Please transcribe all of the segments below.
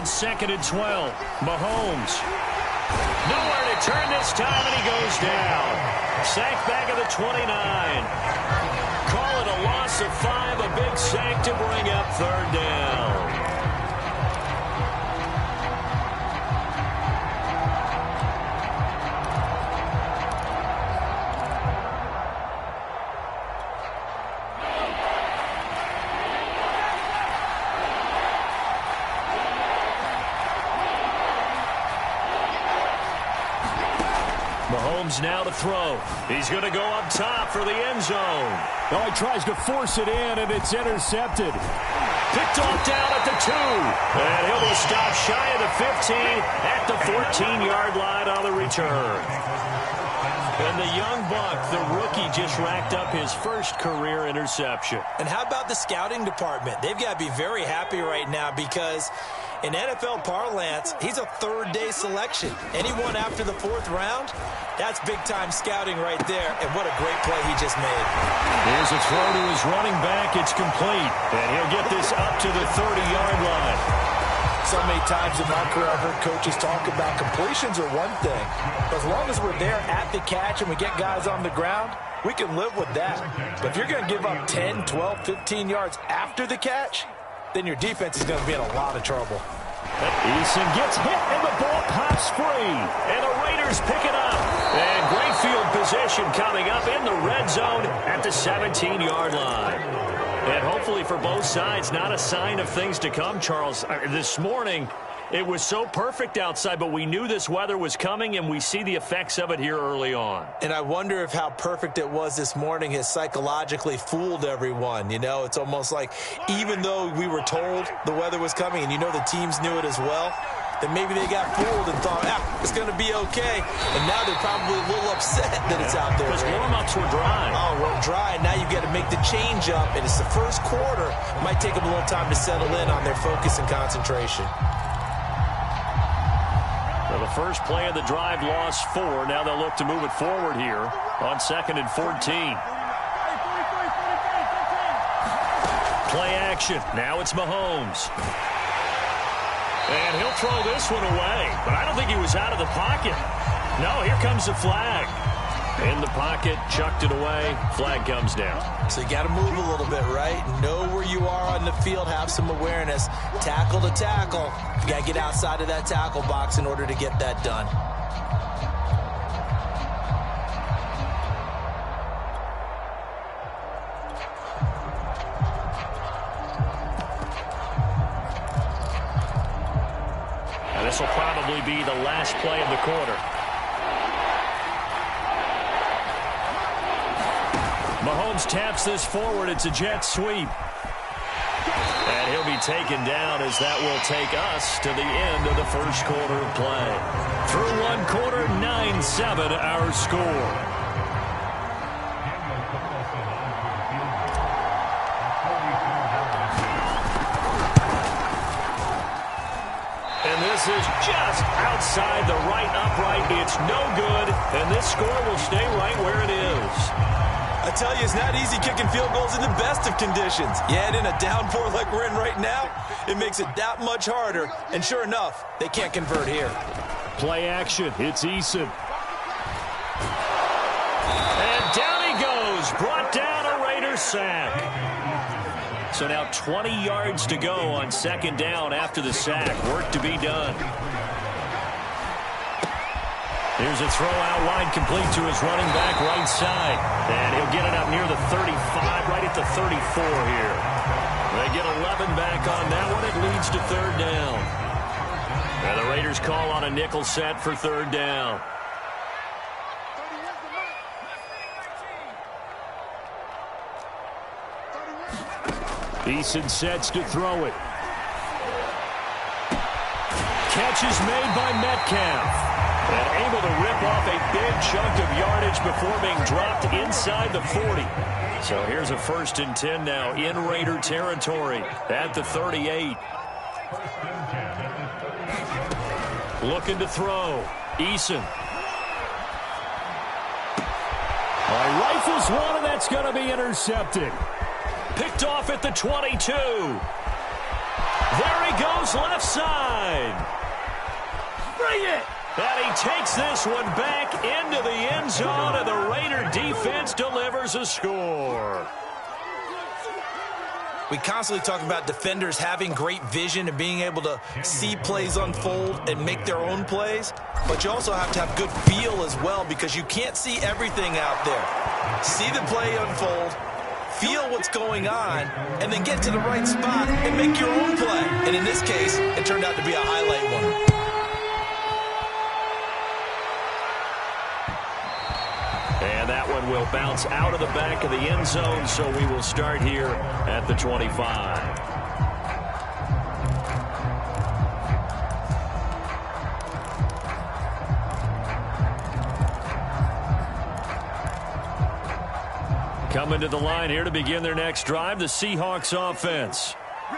2nd and 12. Mahomes. Nowhere to turn this time, and he goes down. Sack back of the 29. Call it a loss of 5, a big sack to bring up 3rd down. Mahomes now to throw. He's going to go up top for the end zone. Oh, he tries to force it in, and it's intercepted. Picked off down at the 2. And he'll be stopped shy of the 15 at the 14-yard line on the return. And the young buck, the rookie, just racked up his first career interception. And how about the scouting department? They've got to be very happy right now because in NFL parlance, he's a third-day selection. Anyone after the 4th round, that's big-time scouting right there. And what a great play he just made. Here's a throw to his running back. It's complete. And he'll get this up to the 30-yard line. So many times in my career, I've heard coaches talk about completions are one thing. But as long as we're there at the catch and we get guys on the ground, we can live with that. But if you're going to give up 10, 12, 15 yards after the catch, then your defense is going to be in a lot of trouble. Eason gets hit, and the ball pops free. And the Raiders pick it up. And great field position coming up in the red zone at the 17-yard line. And hopefully for both sides, not a sign of things to come, Charles. This morning, it was so perfect outside, but we knew this weather was coming, and we see the effects of it here early on. And I wonder if how perfect it was this morning has psychologically fooled everyone. You know, it's almost like even though we were told the weather was coming, and you know the teams knew it as well, that maybe they got fooled and thought, it's going to be okay. And now they're probably a little upset that it's out there. Because warm-ups were dry. Oh, well, dry. Now you've got to make the change up, and it's the first quarter. It might take them a little time to settle in on their focus and concentration. Well, the first play of the drive lost 4. Now they'll look to move it forward here on 2nd and 14. Play action. Now it's Mahomes. And he'll throw this one away. But I don't think he was out of the pocket. No, here comes the flag. In the pocket, chucked it away. Flag comes down. So you got to move a little bit, right? Know where you are on the field. Have some awareness. Tackle to tackle. You got to get outside of that tackle box in order to get that done. This will probably be the last play of the quarter. Mahomes taps this forward. It's a jet sweep. And he'll be taken down as that will take us to the end of the first quarter of play. Through one quarter, 9-7 our score. This is just outside the right upright. It's no good, and this score will stay right where it is. I tell you, it's not easy kicking field goals in the best of conditions. Yet in a downpour like we're in right now, it makes it that much harder. And sure enough, they can't convert here. Play action. It's Eason. And down he goes. Brought down a Raiders sack. So now 20 yards to go on 2nd down after the sack. Work to be done. Here's a throw out wide, complete to his running back right side. And he'll get it up near the 35, right at the 34 here. They get 11 back on that one. It leads to 3rd down. And the Raiders call on a nickel set for 3rd down. Eason sets to throw it. Catch is made by Metcalf. And able to rip off a big chunk of yardage before being dropped inside the 40. So here's a 1st and 10 now in Raider territory at the 38. Looking to throw. Eason. Rifles one, and that's going to be intercepted. Picked off at the 22. There he goes left side. Bring it. And he takes this one back into the end zone, and the Raider defense delivers a score. We constantly talk about defenders having great vision and being able to see plays unfold and make their own plays, but you also have to have good feel as well because you can't see everything out there. See the play unfold, feel what's going on, and then get to the right spot and make your own play. And in this case, it turned out to be a highlight one. And that one will bounce out of the back of the end zone, so we will start here at the 25. Coming to the line here to begin their next drive, the Seahawks offense.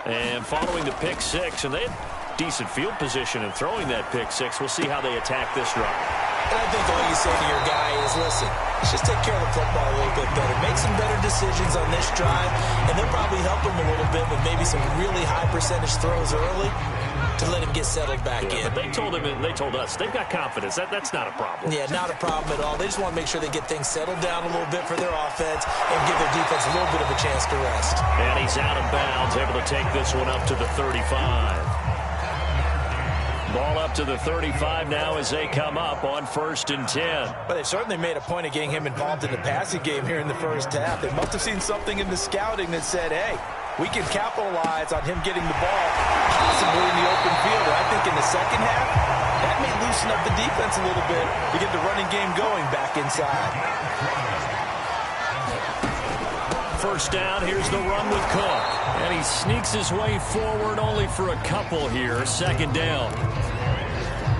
And following the pick six, and they had decent field position in throwing that pick six. We'll see how they attack this drive. And I think all you say to your guy is, listen, let's just take care of the football a little bit better. Make some better decisions on this drive, and they'll probably help him a little bit with maybe some really high percentage throws early to let him get settled back in. But they told him, and they told us, they've got confidence. That's not a problem. Yeah, not a problem at all. They just want to make sure they get things settled down a little bit for their offense and give their defense a little bit of a chance to rest. And he's out of bounds, able to take this one up to the 35. Ball up to the 35 now as they come up on 1st and 10. But they certainly made a point of getting him involved in the passing game here in the first half. They must have seen something in the scouting that said, hey, we can capitalize on him getting the ball possibly in the open field. And I think in the second half, that may loosen up the defense a little bit to get the running game going back inside. First down, here's the run with Cook. And he sneaks his way forward only for a couple here. 2nd down.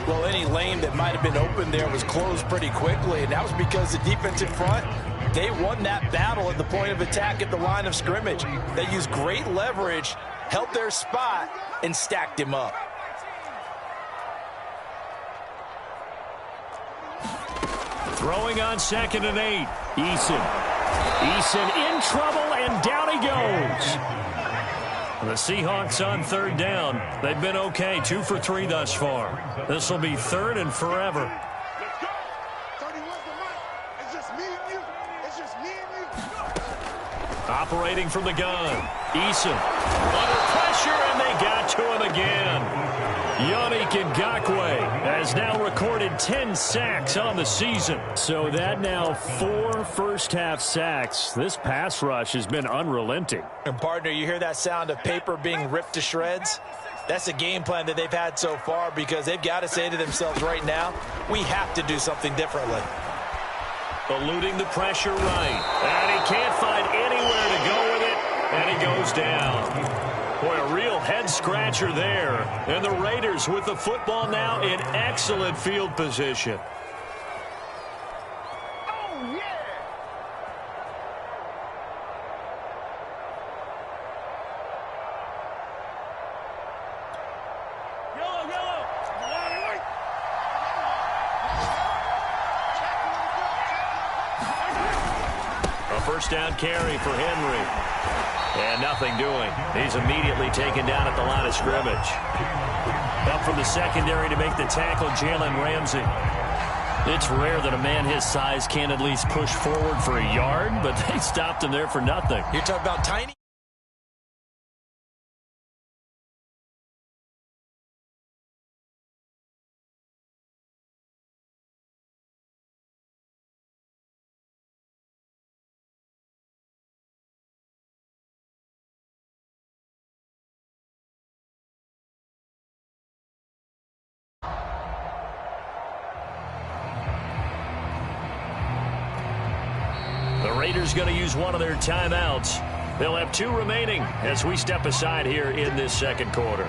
Well, any lane that might have been open there was closed pretty quickly, and that was because the defense in front, they won that battle at the point of attack at the line of scrimmage. They used great leverage, held their spot, and stacked him up. Throwing on 2nd and 8. Eason in trouble, and down he goes. The Seahawks on 3rd down. They've been okay, 2 for 3 thus far. This will be 3rd and forever. Operating from the gun. Eason under pressure, and they got to him again. Yannick Ngakoue has now recorded 10 sacks on the season. So that now 4 first-half sacks. This pass rush has been unrelenting. And, partner, you hear that sound of paper being ripped to shreds? That's the game plan that they've had so far because they've got to say to themselves right now, we have to do something differently. Eluding the pressure right. And he can't find anywhere to go with it, and he goes down. Boy, a real head-scratcher there. And the Raiders with the football now in excellent field position. Oh, yeah! Yellow! A first down carry for Henry. And nothing doing. He's immediately taken down at the line of scrimmage. Up from the secondary to make the tackle, Jalen Ramsey. It's rare that a man his size can't at least push forward for a yard, but they stopped him there for nothing. You're talking about tiny? Raiders going to use one of their timeouts. They'll have 2 remaining as we step aside here in this second quarter.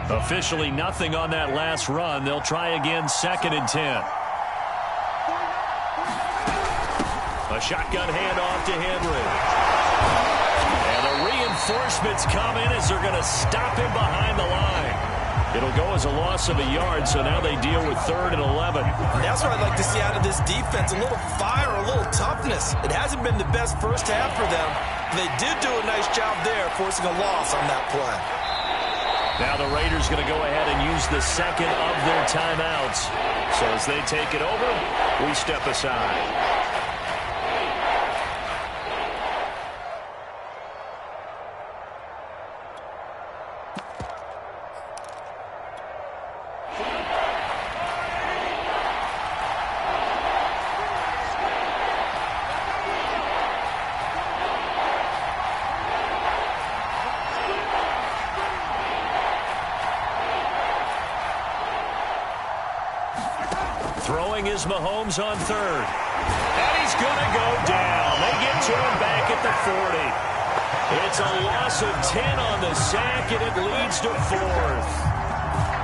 Officially nothing on that last run. They'll try again, 2nd and 10. A shotgun handoff to Henry. And a reinforcements come in as they're going to stop him behind the line. It'll go as a loss of a yard, so now they deal with 3rd and 11. And that's what I'd like to see out of this defense, a little fire, a little toughness. It hasn't been the best first half for them. They did do a nice job there, forcing a loss on that play. Now the Raiders going to go ahead and use the second of their timeouts. So as they take it over, we step aside. Throwing is Mahomes on 3rd. And he's going to go down. They get to him back at the 40. It's a loss of 10 on the sack, and it leads to 4th.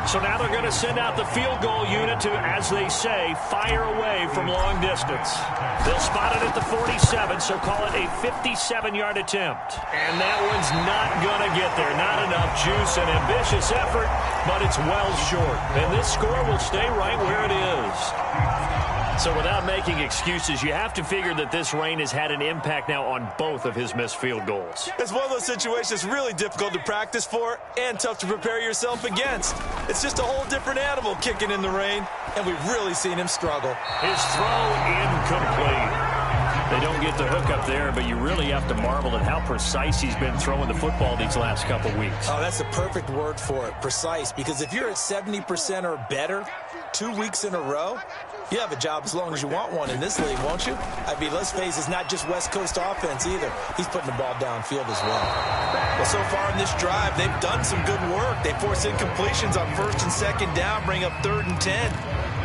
So now they're going to send out the field goal unit to, as they say, fire away from long distance. They'll spot it at the 47, so call it a 57-yard attempt. And that one's not going to get there. Not enough juice, an ambitious effort, but it's well short. And this score will stay right where it is. So without making excuses, you have to figure that this rain has had an impact now on both of his missed field goals. It's one of those situations really difficult to practice for and tough to prepare yourself against. It's just a whole different animal kicking in the rain, and we've really seen him struggle. His throw incomplete. They don't get the hook up there, but you really have to marvel at how precise he's been throwing the football these last couple weeks. Oh, that's the perfect word for it, precise, because if you're at 70% or better 2 weeks in a row, you have a job as long as you want one in this league, won't you? I mean, let's face it, it's not just West Coast offense either. He's putting the ball downfield as well. Well, so far in this drive, they've done some good work. They force incompletions on 1st and 2nd down, bring up 3rd and 10.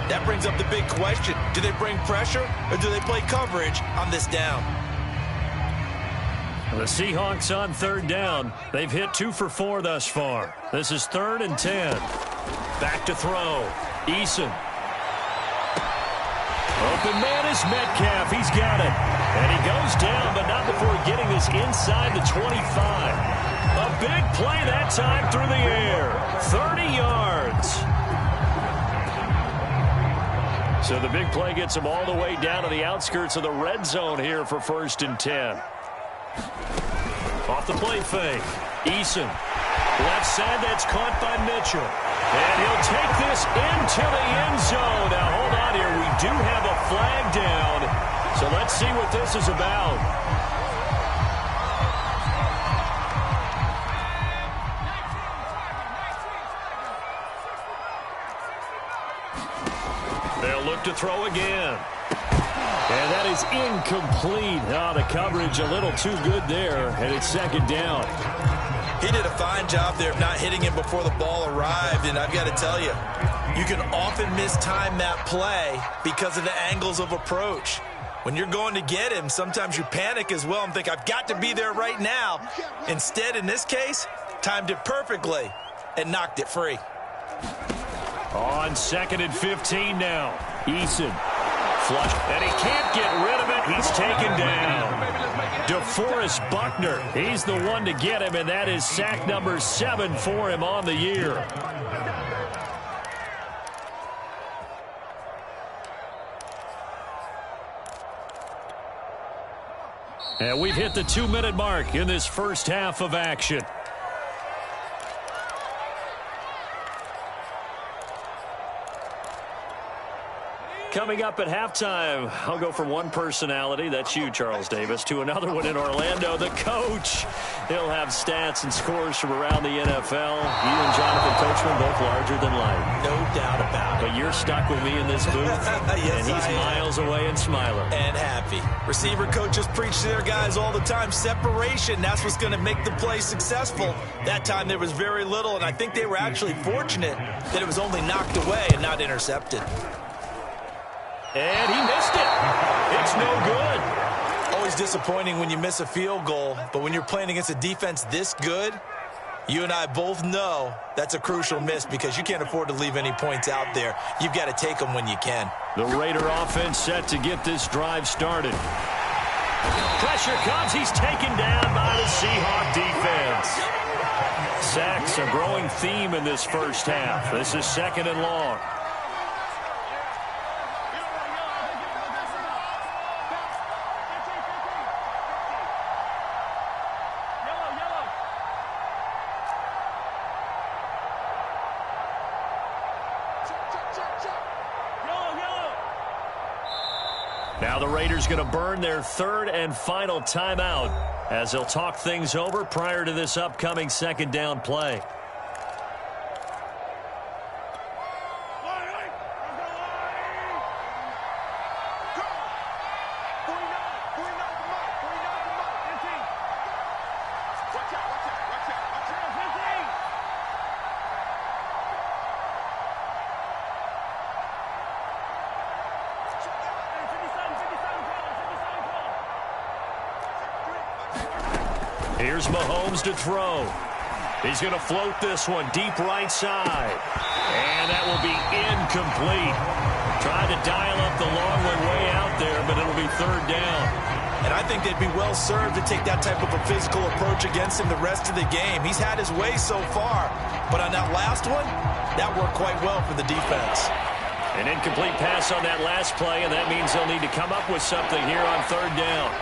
That brings up the big question. Do they bring pressure or do they play coverage on this down? The Seahawks on 3rd down. They've hit 2 for 4 thus far. This is 3rd and 10. Back to throw. Eason. Open man is Metcalf. He's got it. And he goes down, but not before getting this inside the 25. A big play that time through the air. 30 yards. So the big play gets him all the way down to the outskirts of the red zone here for 1st and 10. Off the play fake. Eason. Left side, that's caught by Mitchell. And he'll take this into the end zone. Now, hold on here. We do have a flag down. So let's see what this is about. They'll look to throw again. And that is incomplete. Oh, the coverage a little too good there, and it's 2nd down. He did a fine job there of not hitting him before the ball arrived, and I've got to tell you, you can often mistime that play because of the angles of approach. When you're going to get him, sometimes you panic as well and think, I've got to be there right now. Instead, in this case, timed it perfectly and knocked it free. On 2nd and 15 now. Eason. Flush, and he can't get rid of it. He's taken down. DeForest Buckner, he's the one to get him, and that is sack number 7 for him on the year. And we've hit the 2-minute mark in this first half of action. Coming up at halftime, I'll go from one personality, that's you, Charles Davis, to another one in Orlando, the coach. He'll have stats and scores from around the NFL. You and Jonathan Coachman both larger than life. No doubt about it. But you're stuck with me in this booth, yes, and he's miles away and smiling. And happy. Receiver coaches preach to their guys all the time. Separation, that's what's going to make the play successful. That time there was very little, and I think they were actually fortunate that it was only knocked away and not intercepted. And he missed it. It's no good. Always disappointing when you miss a field goal, but when you're playing against a defense this good, you and I both know that's a crucial miss because you can't afford to leave any points out there. You've got to take them when you can. The Raider offense set to get this drive started. Pressure comes. He's taken down by the Seahawk defense. Sacks, a growing theme in this first half. This is 2nd and long. Now the Raiders going to burn their 3rd and final timeout as they'll talk things over prior to this upcoming 2nd down play. Here's Mahomes to throw. He's going to float this one deep right side. And that will be incomplete. Tried to dial up the long one way out there, but it'll be 3rd down. And I think they'd be well served to take that type of a physical approach against him the rest of the game. He's had his way so far. But on that last one, that worked quite well for the defense. An incomplete pass on that last play, and that means they'll need to come up with something here on 3rd down.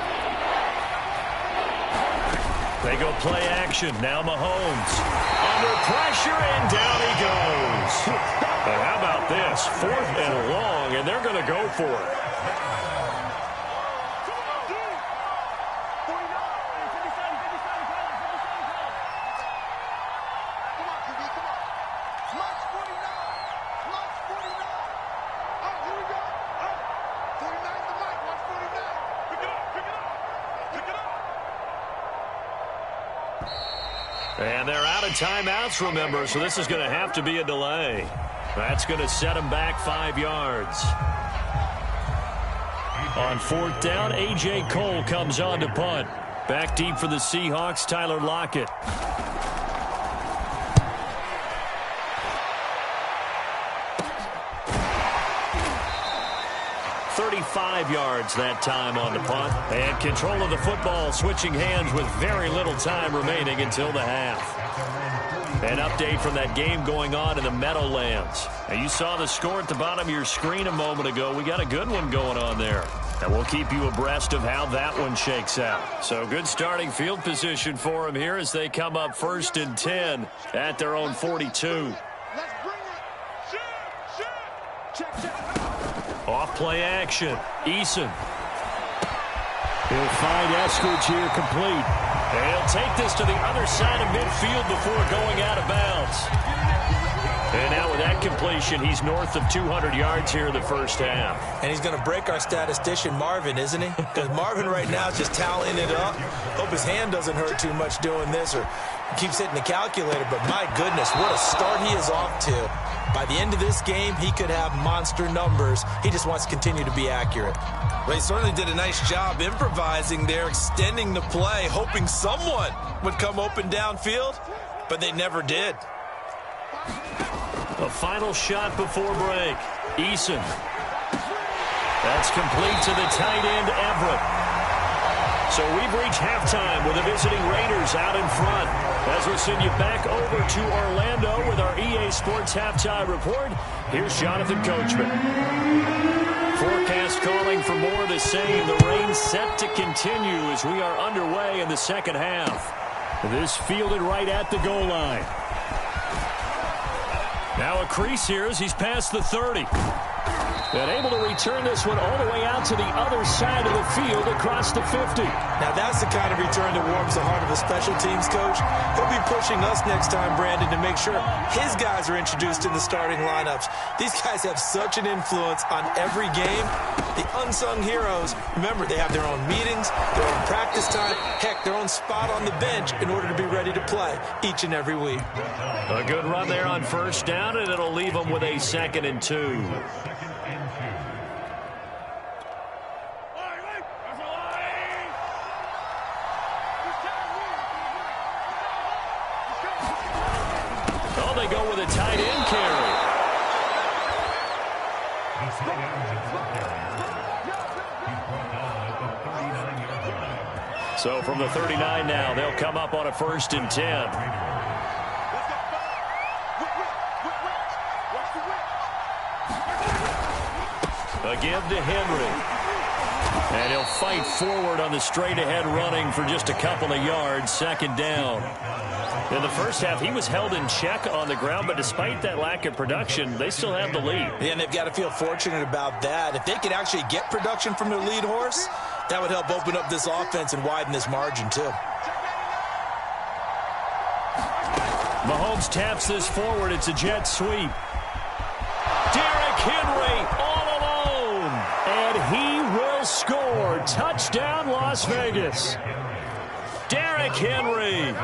They go play action. Now Mahomes. Under pressure, and down he goes. But how about this? 4th and long, and they're going to go for it. And they're out of timeouts, remember, so this is going to have to be a delay. That's going to set them back 5 yards. On 4th down, A.J. Cole comes on to punt. Back deep for the Seahawks, Tyler Lockett. 35 yards that time on the punt. And control of the football switching hands with very little time remaining until the half. An update from that game going on in the Meadowlands. Now, you saw the score at the bottom of your screen a moment ago. We got a good one going on there. And we'll keep you abreast of how that one shakes out. So good starting field position for them here as they come up 1st and 10 at their own 42. Off play action. Eason. He'll find Eskridge here complete. And he'll take this to the other side of midfield before going out of bounds. And now with that completion, he's north of 200 yards here in the first half. And he's going to break our statistician, Marvin, isn't he? Because Marvin right now is just tallying it up. Hope his hand doesn't hurt too much doing this or keeps hitting the calculator. But my goodness, what a start he is off to. By the end of this game, he could have monster numbers. He just wants to continue to be accurate. Well, he certainly did a nice job improvising there, extending the play, hoping someone would come open downfield, but they never did. A final shot before break. Eason. That's complete to the tight end, Everett. So we've reached halftime with the visiting Raiders out in front. As we send you back over to Orlando with our EA Sports Halftime Report, here's Jonathan Coachman. Forecast calling for more of the same. The rain set to continue as we are underway in the second half. This fielded right at the goal line. Now a crease here as he's past the 30. And able to return this one all the way out to the other side of the field across the 50. Now that's the kind of return that warms the heart of a special teams coach. He'll be pushing us next time, Brandon, to make sure his guys are introduced in the starting lineups. These guys have such an influence on every game. The unsung heroes, remember, they have their own meetings, their own practice time, heck, their own spot on the bench in order to be ready to play each and every week. A good run there on first down, and it'll leave them with a 2nd and 2. They go with a tight end carry. So from the 39 now, they'll come up on a 1st and 10. A give to Henry. And he'll fight forward on the straight-ahead running for just a couple of yards, 2nd down. In the first half, he was held in check on the ground, but despite that lack of production, they still have the lead. Yeah, and they've got to feel fortunate about that. If they could actually get production from their lead horse, that would help open up this offense and widen this margin, too. Mahomes taps this forward. It's a jet sweep. Derrick Henry all alone. And he will score. Touchdown, Las Vegas. Derrick Henry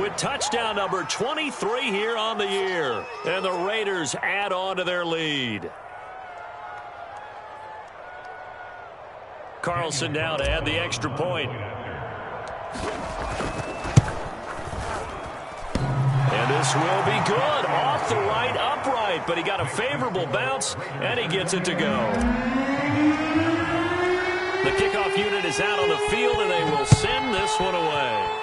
with touchdown number 23 here on the year. And the Raiders add on to their lead. Carlson now to add the extra point. And this will be good. Off the right, upright. But he got a favorable bounce, and he gets it to go. The kickoff unit is out on the field, and they will send this one away.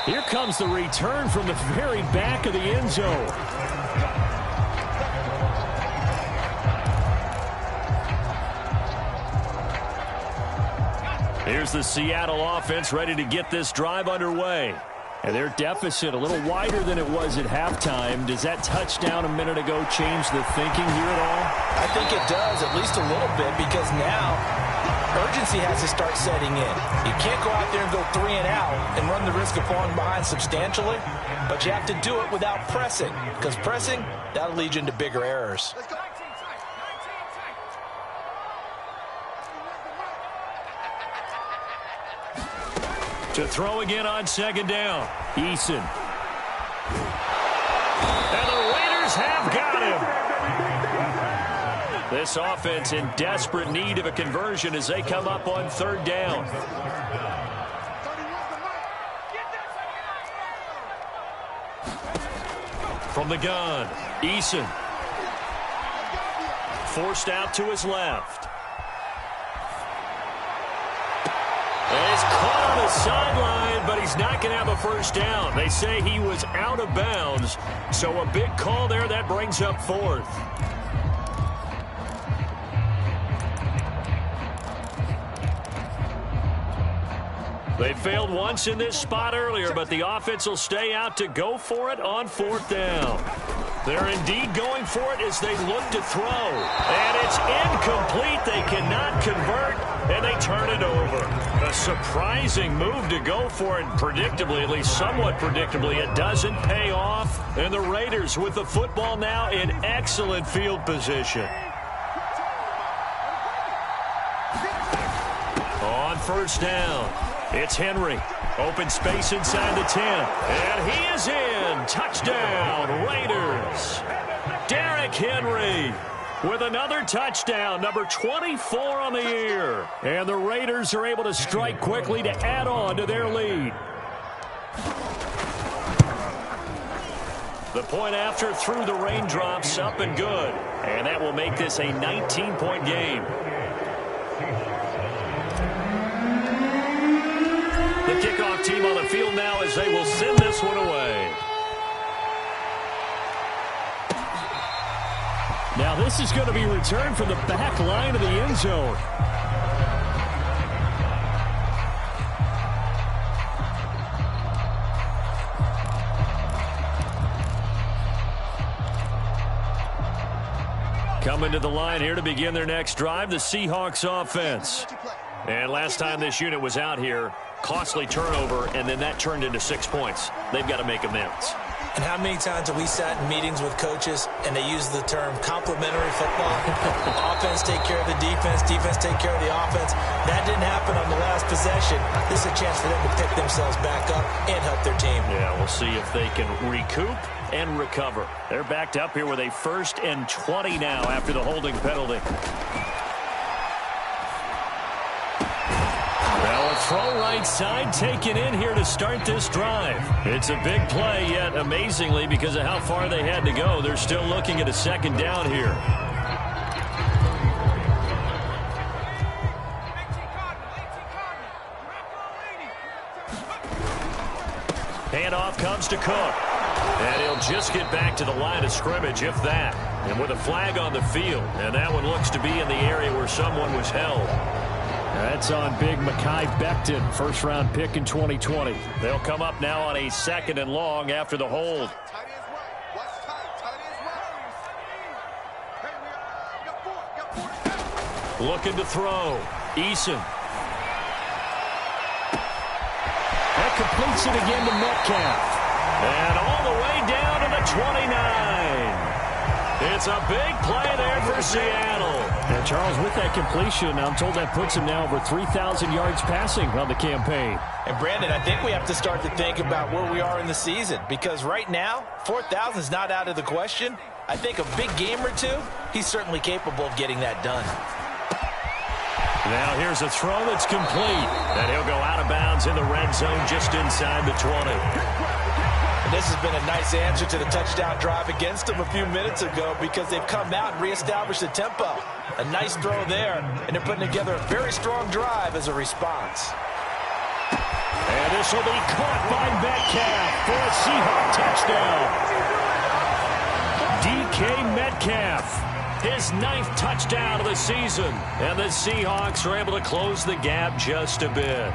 Here comes the return from the very back of the end zone. Here's the Seattle offense ready to get this drive underway. And their deficit a little wider than it was at halftime. Does that touchdown a minute ago change the thinking here at all? I think it does, at least a little bit, because now urgency has to start setting in. You can't go out there and go 3 and out and run the risk of falling behind substantially, but you have to do it without pressing, because pressing, that'll lead you into bigger errors. To throw again on 2nd down. Eason. And the Raiders have got him. This offense in desperate need of a conversion as they come up on 3rd down. From the gun, Eason. Forced out to his left. And he's caught on the sideline, but he's not going to have a 1st down. They say he was out of bounds, so a big call there. That brings up 4th. They failed once in this spot earlier, but the offense will stay out to go for it on 4th down. They're indeed going for it as they look to throw. And it's incomplete. They cannot convert, and they turn it over. A surprising move to go for it. Predictably, at least somewhat predictably, it doesn't pay off. And the Raiders with the football now in excellent field position. On 1st down, it's Henry. Open space inside the 10. And he is in. Touchdown, Raiders. Derrick Henry with another touchdown, number 24 on the year. And the Raiders are able to strike quickly to add on to their lead. The point after through the raindrops, up and good. And that will make this a 19-point game. The kickoff team on the field now as they will send this one away. Now this is going to be returned from the back line of the end zone. Coming to the line here to begin their next drive, the Seahawks offense. And last time this unit was out here, costly turnover, and then that turned into 6 points. They've got to make amends. And how many times have we sat in meetings with coaches and they use the term complementary football? Offense take care of the defense, defense take care of the offense. That didn't happen on the last possession. This is a chance for them to pick themselves back up and help their team. Yeah, we'll see if they can recoup and recover. They're backed up here with a 1st and 20 now after the holding penalty. Throw right side taken in here to start this drive. It's a big play, yet amazingly, because of how far they had to go, they're still looking at a 2nd down here. Handoff comes to Cook. And he'll just get back to the line of scrimmage, if that. And with a flag on the field. And that one looks to be in the area where someone was held. That's on big Mekhi Becton, first-round pick in 2020. They'll come up now on a 2nd and long after the hold. Looking to throw. Eason. That completes it again to Metcalf. And all the way down to the 29. It's a big play there for Seattle. And Charles, with that completion, I'm told that puts him now over 3,000 yards passing on the campaign. And Brandon, I think we have to start to think about where we are in the season, because right now, 4,000 is not out of the question. I think a big game or two, he's certainly capable of getting that done. Now here's a throw that's complete. And he'll go out of bounds in the red zone just inside the 20. And this has been a nice answer to the touchdown drive against them a few minutes ago, because they've come out and reestablished the tempo. A nice throw there, and they're putting together a very strong drive as a response. And this will be caught by Metcalf for a Seahawk touchdown. DK Metcalf. His 9th touchdown of the season. And the Seahawks are able to close the gap just a bit.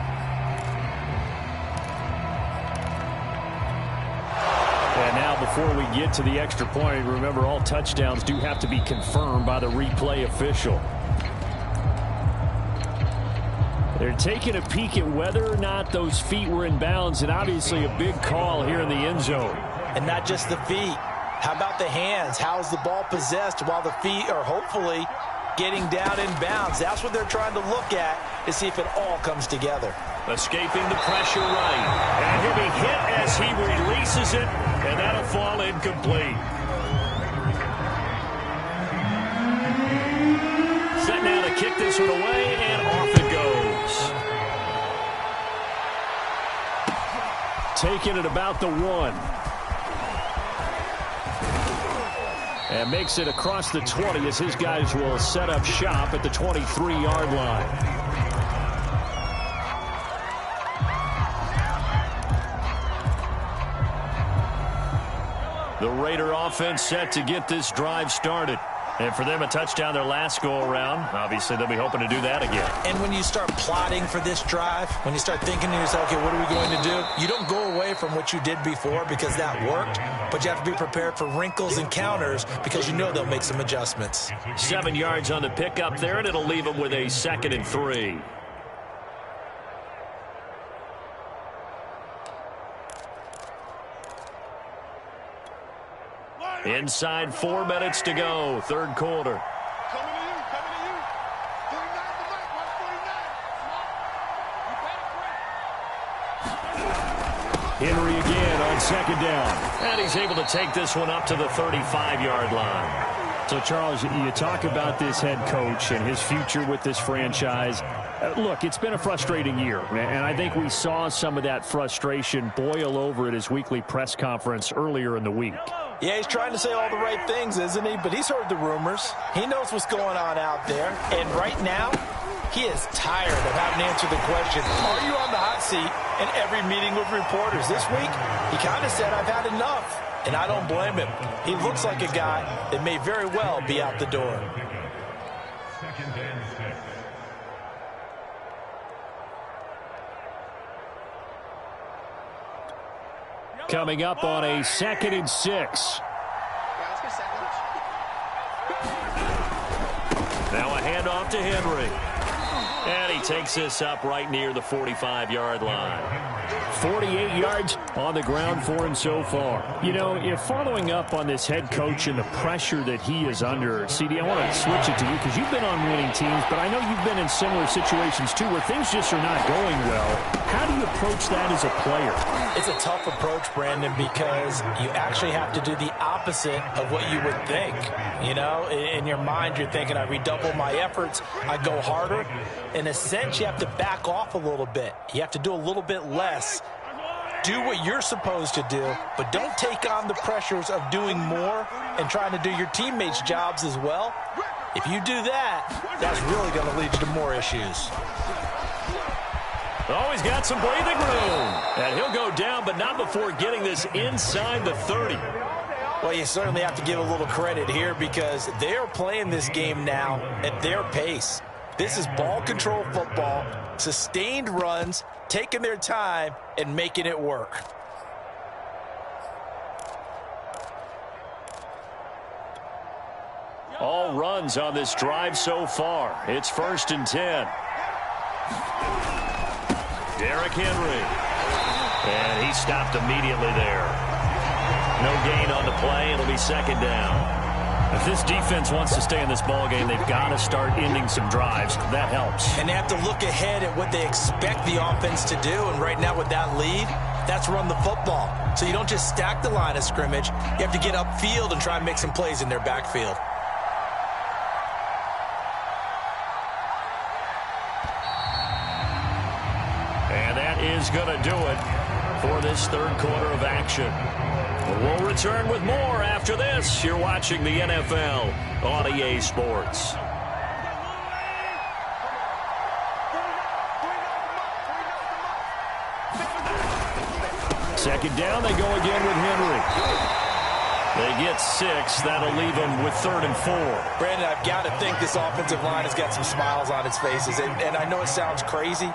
And now before we get to the extra point, remember all touchdowns do have to be confirmed by the replay official. They're taking a peek at whether or not those feet were in bounds, and obviously a big call here in the end zone. And not just the feet. How about the hands? How is the ball possessed while the feet are hopefully getting down in bounds? That's what they're trying to look at to see if it all comes together. Escaping the pressure right. And he'll be hit as he releases it, and that'll fall incomplete. Set now to kick this one away, and off it goes. Taking it about the 1. And makes it across the 20 as his guys will set up shop at the 23-yard line. The Raider offense set to get this drive started. And for them, a touchdown their last go-around. Obviously, they'll be hoping to do that again. And when you start plotting for this drive, when you start thinking to yourself, okay, what are we going to do? You don't go away from what you did before because that worked, but you have to be prepared for wrinkles and counters because you know they'll make some adjustments. 7 yards on the pickup there, and it'll leave them with a 2nd and 3. Inside 4 minutes to go, 3rd quarter. Henry again on 2nd down. And he's able to take this one up to the 35-yard line. So, Charles, you talk about this head coach and his future with this franchise. Look, it's been a frustrating year, and I think we saw some of that frustration boil over at his weekly press conference earlier in the week. Yeah, he's trying to say all the right things, isn't he? But he's heard the rumors. He knows what's going on out there. And right now, he is tired of having to answer the question, are you on the hot seat in every meeting with reporters? This week, he kind of said, I've had enough. And I don't blame him. He looks like a guy that may very well be out the door. Coming up on a 2nd and 6. Now a handoff to Henry. And he takes this up right near the 45-yard line. 48 yards on the ground for him so far. You know, if following up on this head coach and the pressure that he is under, CD, I want to switch it to you because you've been on winning teams, but I know you've been in similar situations too where things just are not going well. How do you approach that as a player? It's a tough approach, Brandon, because you actually have to do the opposite of what you would think. You know, in your mind, you're thinking, I redouble my efforts, I go harder. In a sense, you have to back off a little bit. You have to do a little bit less. Do what you're supposed to do, but don't take on the pressures of doing more and trying to do your teammates' jobs as well. If you do that, that's really going to lead you to more issues. Oh, he's got some breathing room. And he'll go down, but not before getting this inside the 30. Well, you certainly have to give a little credit here because they're playing this game now at their pace. This is ball control football, sustained runs, taking their time, and making it work. All runs on this drive so far. It's 1st and 10. Derrick Henry. And he stopped immediately there. No gain on the play. It'll be 2nd down. If this defense wants to stay in this ballgame, they've got to start ending some drives. That helps. And they have to look ahead at what they expect the offense to do. And right now with that lead, that's run the football. So you don't just stack the line of scrimmage. You have to get upfield and try and make some plays in their backfield. And that is going to do it for this 3rd quarter of action. We'll return with more after this. You're watching the NFL on EA Sports. Second down, they go again with Henry. They get 6. That'll leave them with 3rd and 4. Brandon, I've got to think this offensive line has got some smiles on its faces. And I know it sounds crazy,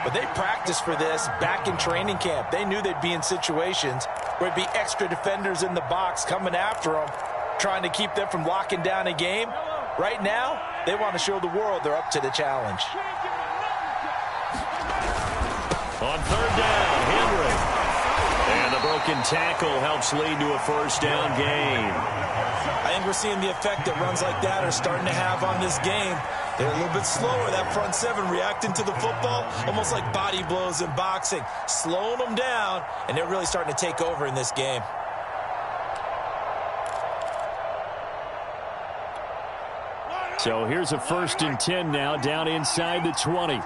but they practiced for this back in training camp. They knew they'd be in situations where it'd be extra defenders in the box coming after them, trying to keep them from locking down a game. Right now, they want to show the world they're up to the challenge. On 3rd down, Henry. And the broken tackle helps lead to a 1st down gain. I think we're seeing the effect that runs like that are starting to have on this game. They're a little bit slower, that front 7, reacting to the football, almost like body blows in boxing, slowing them down, and they're really starting to take over in this game. So here's a 1st and 10 now, down inside the 20.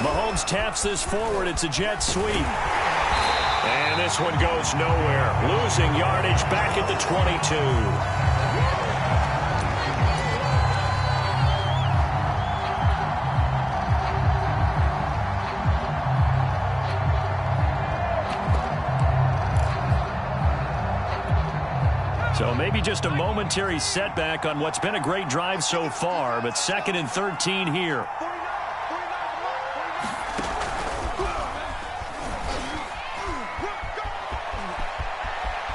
Mahomes taps this forward. It's a jet sweep. And this one goes nowhere. Losing yardage back at the 22. So maybe just a momentary setback on what's been a great drive so far, but 2nd and 13 here.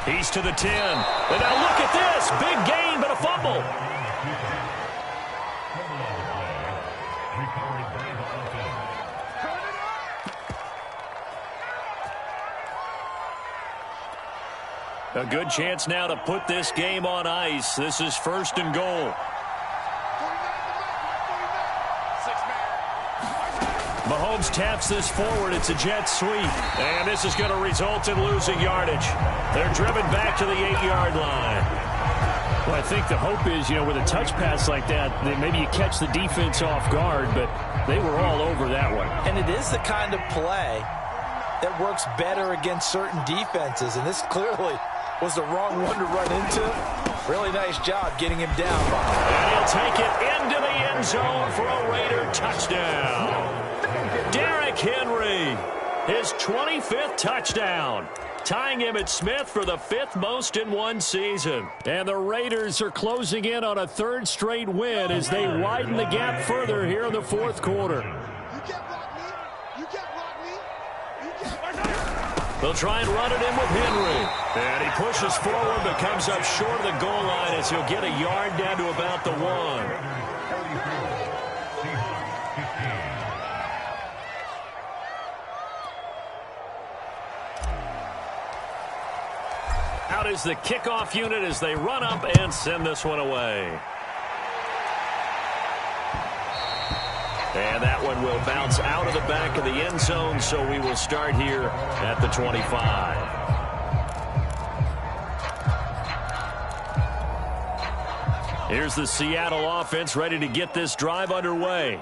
He's to the 10. And now look at this. Big gain, but a fumble. A good chance now to put this game on ice. This is 1st and goal. Mahomes taps this forward. It's a jet sweep. And this is going to result in losing yardage. They're driven back to the 8-yard line. Well, I think the hope is, with a touch pass like that maybe you catch the defense off guard, but they were all over that one. And it is the kind of play that works better against certain defenses, and this clearly was the wrong one to run into. Really nice job getting him down. And he'll take it into the end zone for a Raider touchdown. Derrick Henry, his 25th touchdown, tying him at Smith for the 5th most in one season. And the Raiders are closing in on a 3rd straight win as they widen the gap further here in the 4th quarter. They'll try and run it in with Henry. And he pushes forward but comes up short of the goal line as he'll get a yard down to about the 1. Out is the kickoff unit as they run up and send this one away. And that one will bounce out of the back of the end zone, so we will start here at the 25. Here's the Seattle offense ready to get this drive underway.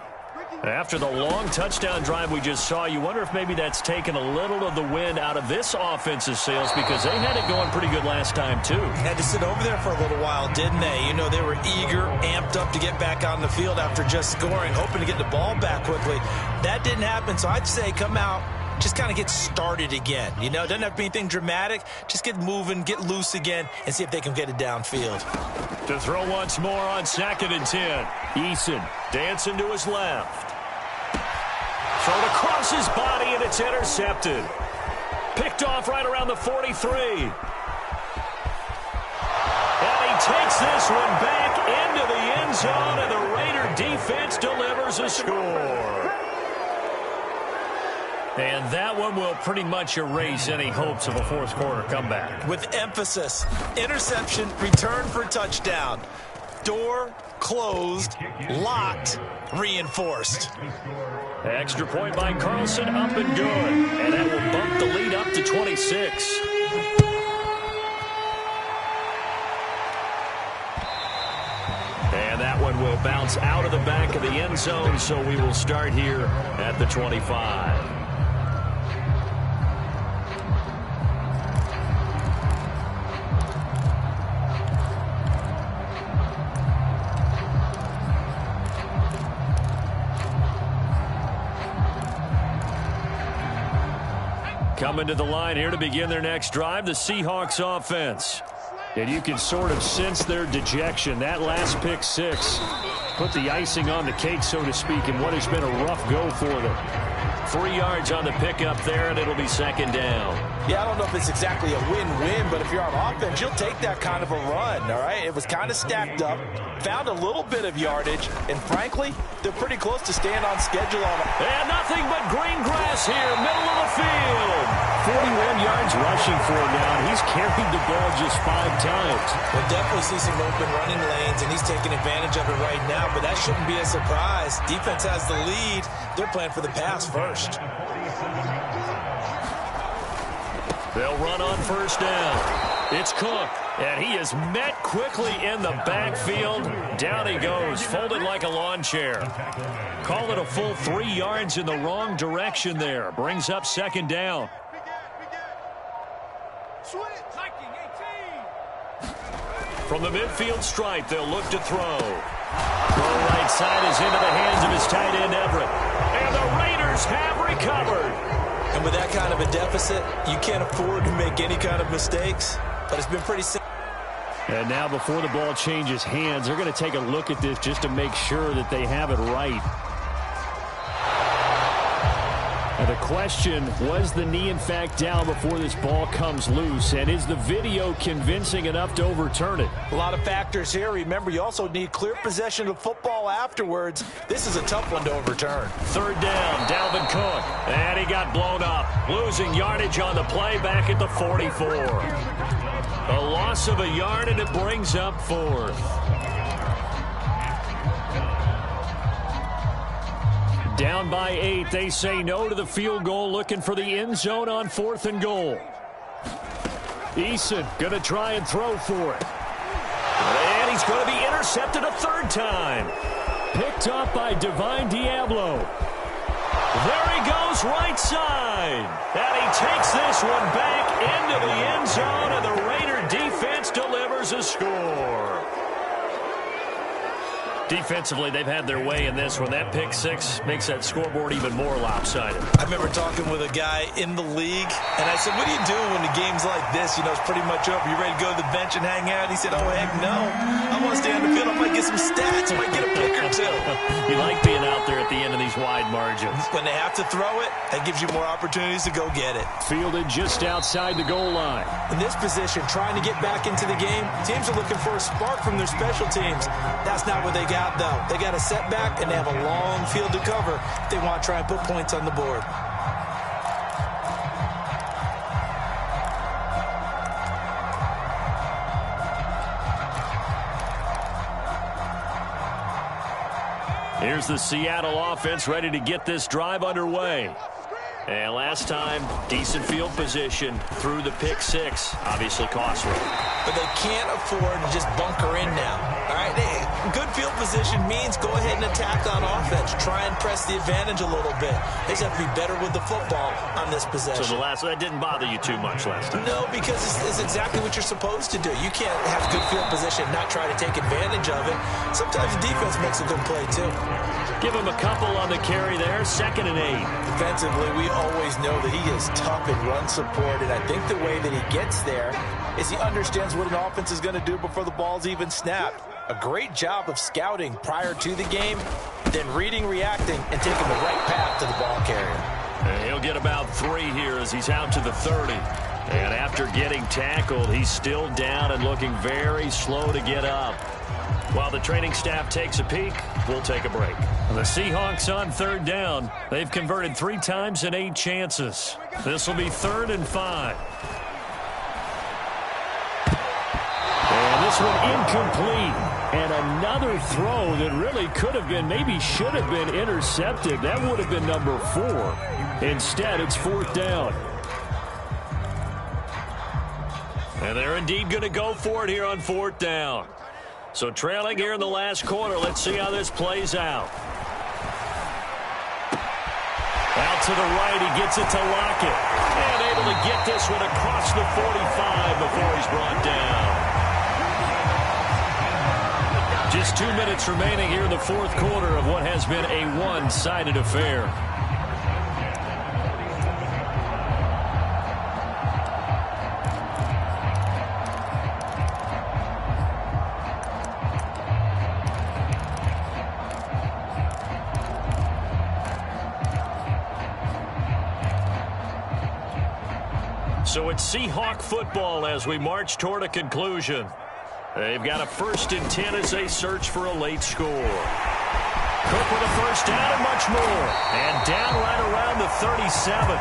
After the long touchdown drive we just saw, you wonder if maybe that's taken a little of the wind out of this offense's sails because they had it going pretty good last time, too. Had to sit over there for a little while, didn't they? You know, they were eager, amped up to get back on the field after just scoring, hoping to get the ball back quickly. That didn't happen, so I'd say come out, just kind of get started again. You know, it doesn't have to be anything dramatic. Just get moving, get loose again, and see if they can get it downfield. To throw once more on 2nd and 10. Eason dancing to his left. Thrown across his body, and it's intercepted. Picked off right around the 43. And he takes this one back into the end zone, and the Raider defense delivers a score. And that one will pretty much erase any hopes of a fourth quarter comeback. With emphasis, interception, return for touchdown. Door closed, locked, reinforced. Extra point by Carlson, up and good. And that will bump the lead up to 26. And that one will bounce out of the back of the end zone, so we will start here at the 25. Coming to the line here to begin their next drive, the Seahawks offense. And you can sort of sense their dejection. That last pick six put the icing on the cake, so to speak, in what has been a rough go for them. 3 yards on the pickup there, and it'll be 2nd down. Yeah, I don't know if it's exactly a win-win, but if you're on offense, you'll take that kind of a run, all right? It was kind of stacked up, found a little bit of yardage, and frankly, they're pretty close to staying on schedule on it. And nothing but green grass here, middle of the field. 41 yards rushing for him now, and he's carried the ball just 5 times. We'll definitely see some open running lanes, and he's taking advantage of it right now, but that shouldn't be a surprise. Defense has the lead. They're playing for the pass first. They'll run on 1st down. It's Cook, and he is met quickly in the backfield. Down he goes, folded like a lawn chair. Call it a full 3 yards in the wrong direction there. Brings up 2nd down. From the midfield stripe, they'll look to throw. Throw right side is into the hands of his tight end, Everett. And the Raiders have recovered. And with that kind of a deficit, you can't afford to make any kind of mistakes. But it's been pretty simple. And now before the ball changes hands, they're going to take a look at this just to make sure that they have it right. And the question, was the knee in fact down before this ball comes loose? And is the video convincing enough to overturn it? A lot of factors here. Remember, you also need clear possession of football afterwards. This is a tough one to overturn. 3rd down, Dalvin Cook. And he got blown up. Losing yardage on the play back at the 44. A loss of a yard, and it brings up 4th. Down by 8, they say no to the field goal, looking for the end zone on 4th and goal. Eason going to try and throw for it. And he's going to be intercepted a 3rd time. Picked up by Divine Diablo. There he goes, right side. And he takes this one back into the end zone, and the Raider defense delivers a score. Defensively, they've had their way in this one. That pick six makes that scoreboard even more lopsided. I remember talking with a guy in the league, and I said, what do you do when the game's like this? You know, it's pretty much over. You ready to go to the bench and hang out? He said, oh, heck no. I want to stay on the field. I might get some stats. I might get a pick or two. You like being out there at the end of these wide margins. When they have to throw it, that gives you more opportunities to go get it. Fielded just outside the goal line. In this position, trying to get back into the game, teams are looking for a spark from their special teams. That's not what they got, though. They got a setback, and they have a long field to cover if they want to try and put points on the board. Here's the Seattle offense ready to get this drive underway. And last time, decent field position through the pick six. Obviously costly. But they can't afford to just bunker in now. All right, good field position means go ahead and attack on offense. Try and press the advantage a little bit. They just have to be better with the football on this possession. So that didn't bother you too much last time? No, because it's exactly what you're supposed to do. You can't have good field position and not try to take advantage of it. Sometimes the defense makes a good play, too. Give him a couple on the carry there, 2nd and 8. Defensively, we always know that he is tough in run support, and I think the way that he gets there is he understands what an offense is going to do before the ball's even snapped. A great job of scouting prior to the game, then reading, reacting, and taking the right path to the ball carrier. And he'll get about 3 here as he's out to the 30. And after getting tackled, he's still down and looking very slow to get up. While the training staff takes a peek, we'll take a break. The Seahawks on 3rd down. They've converted 3 times in 8 chances. This will be 3rd and 5. And this one incomplete. And another throw that really could have been, maybe should have been intercepted. That would have been number 4. Instead, it's 4th down. And they're indeed going to go for it here on 4th down. So trailing here in the last quarter. Let's see how this plays out. Out to the right. He gets it to Lockett. And able to get this one across the 45 before he's brought down. Just 2 minutes remaining here in the 4th quarter of what has been a one-sided affair. So it's Seahawk football as we march toward a conclusion. They've got a 1st and 10 as they search for a late score. Cook with a 1st down and much more. And down right around the 37.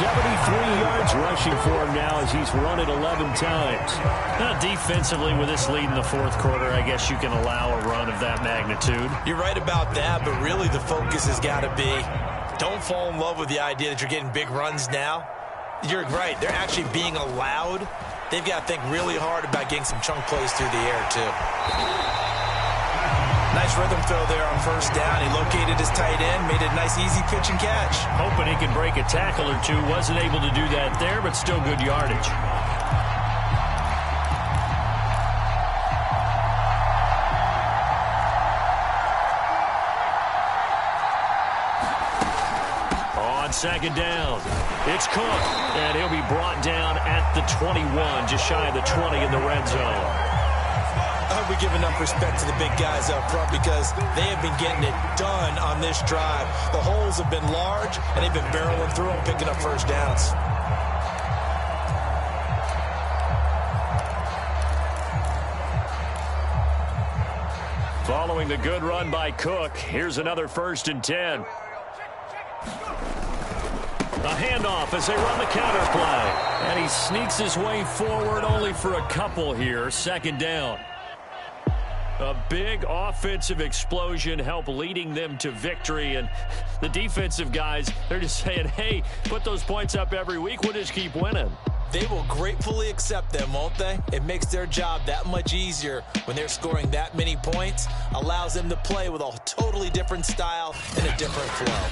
73 yards rushing for him now as he's run it 11 times. Now defensively with this lead in the 4th quarter, I guess you can allow a run of that magnitude. You're right about that, but really the focus has got to be don't fall in love with the idea that you're getting big runs now. You're right. They're actually being allowed. They've got to think really hard about getting some chunk plays through the air, too. Nice rhythm throw there on 1st down. He located his tight end, made it a nice, easy pitch and catch. Hoping he could break a tackle or two. Wasn't able to do that there, but still good yardage. On 2nd down, it's Cook, and he'll be brought down at the 21, just shy of the 20 in the red zone. I hope we give enough respect to the big guys up front because they have been getting it done on this drive. The holes have been large, and they've been barreling through them, picking up 1st downs. Following the good run by Cook, here's another 1st and 10. A handoff as they run the counter play. And he sneaks his way forward only for a couple here. 2nd down. A big offensive explosion helped leading them to victory. And the defensive guys, they're just saying, hey, put those points up every week. We'll just keep winning. They will gratefully accept them, won't they? It makes their job that much easier when they're scoring that many points. Allows them to play with a totally different style and a different flow.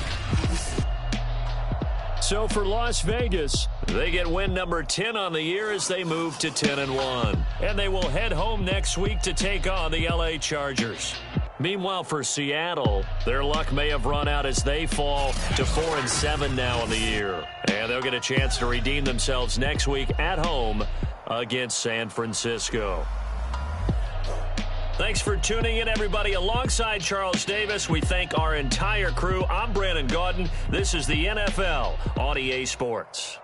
So for Las Vegas, they get win number 10 on the year as they move to 10-1. And they will head home next week to take on the LA Chargers. Meanwhile, for Seattle, their luck may have run out as they fall to 4-7 now in the year. And they'll get a chance to redeem themselves next week at home against San Francisco. Thanks for tuning in, everybody. Alongside Charles Davis, we thank our entire crew. I'm Brandon Gaudin. This is the NFL on EA Sports.